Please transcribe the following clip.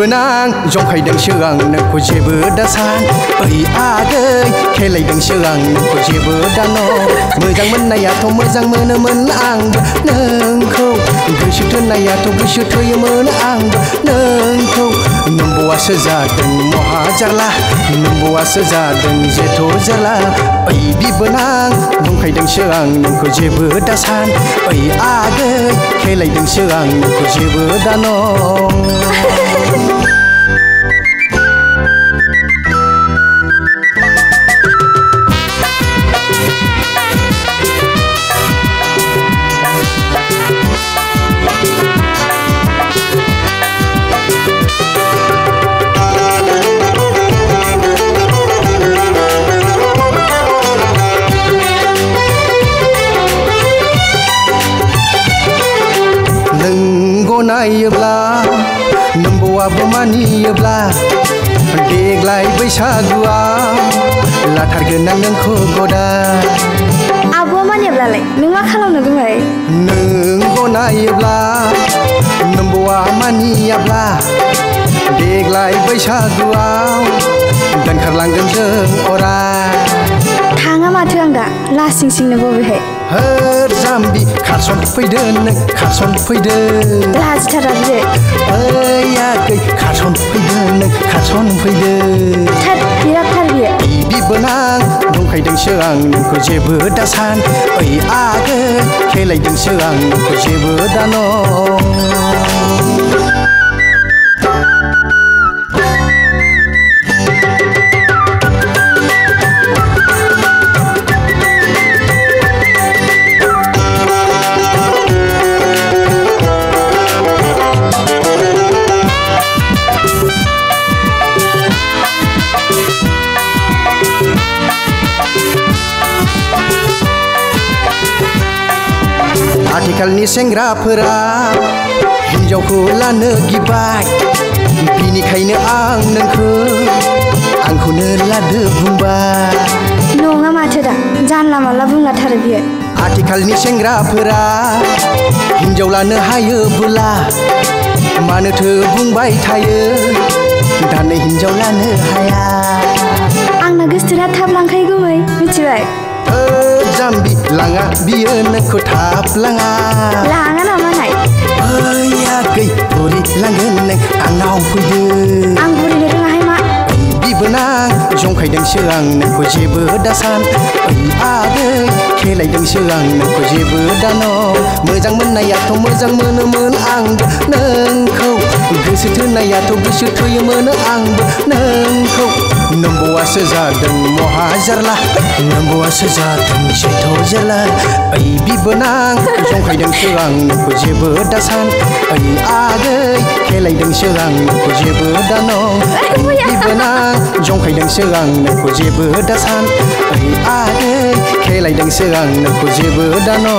बिबोनां जंखायदोंसो आं नोंखौ जेबो दासान ओइ आगै खेलायदोंसो आं नोंखौ जेबो दानो मोजां मोननायाथ' मोजां मोनोमोन आंबो नोंखौ गोसो थोनायाथ' गोसो थोयोमोन आंबो नोंखौ नोंबौआसो जादों महा जारला नोंबौआसो जादों जेथ' जाला ओइ बिबोनां जंखायदोंसो आं नोंखौ जेबो दासान ओइ आगै खेलायदोंसो आं नोंखौ जेबो दानो नायोब्ला नोंबौआबो मानियोब्ला देग्लाय बैसागुआव लाथारगोन आं नोंखौ गदाय आब'आ मानियाब्लालाय नों मा खालामनो गुमै नों नायोब्ला नोंबौआ मानियाब्ला देग्लाय बैसागुआव दोनखारलांगोन जों अराय थाङा माथो आं दा लासिं सिंनो बबेहाय होर जाम्बि खारसन फैदो नों खारसन फैदो लाजिथारा बियो ओइ आगै खारसन फैदो नों खारसन फैदो थार बिरादथार बियो बिबोनां जंखायदोंसो आं नोंखौ जेबो दासान ओइ आगै खेलायदोंसो आं नोंखौ जेबो दानो आथिखालनि सेंग्राफोरा हिन्जावखौ लानो गिबाय बिनिखायनो आं नोंखौ आंखौनो लादो बुंबाय नङा माथो दा जानला मानला बुंलाथारो बियो आथिखालनि सेंग्राफोरा हिन्जाव लानो हायोबोला मानोथो बुंबाय थायो दानो हिन्जाव लानो हाया आंना गोसोथोना थाब लांखायो गुमै मिथिबाय जाम्बि लाङा बियो नोंखौ थाब लाङा लाङा नामा नाय ओइ आगै बुरि लांगोन नों आंनाव फैदो आं बुरिनो रोङाहाय मा बिबोनां जंखायदोंसो आं नोंखौ जेबो दासान ओइ आगै खेलायदोंसो आं नोंखौ जेबो दानो मोजां मोननायाथ' मोजां मोनोमोन आंबो नोंखौ गोसो थोनायाथ' गोसो थोयोमोन आंबो नोंखौ नोंबौआसो जादों महा जारला नोंबौआसो जादों जेथ' जाला ओइ बिबोनां जंखायदोंसो आं नोंखौ जेबो दासान ओइ आगै खेलायदोंसो आं नोंखौ जेबो दानो ओइ बिबोनां जंखायदोंसो आं नोंखौ जेबो दासान ओइ आगै खेलायदोंसो आं नोंखौ जेबो दानो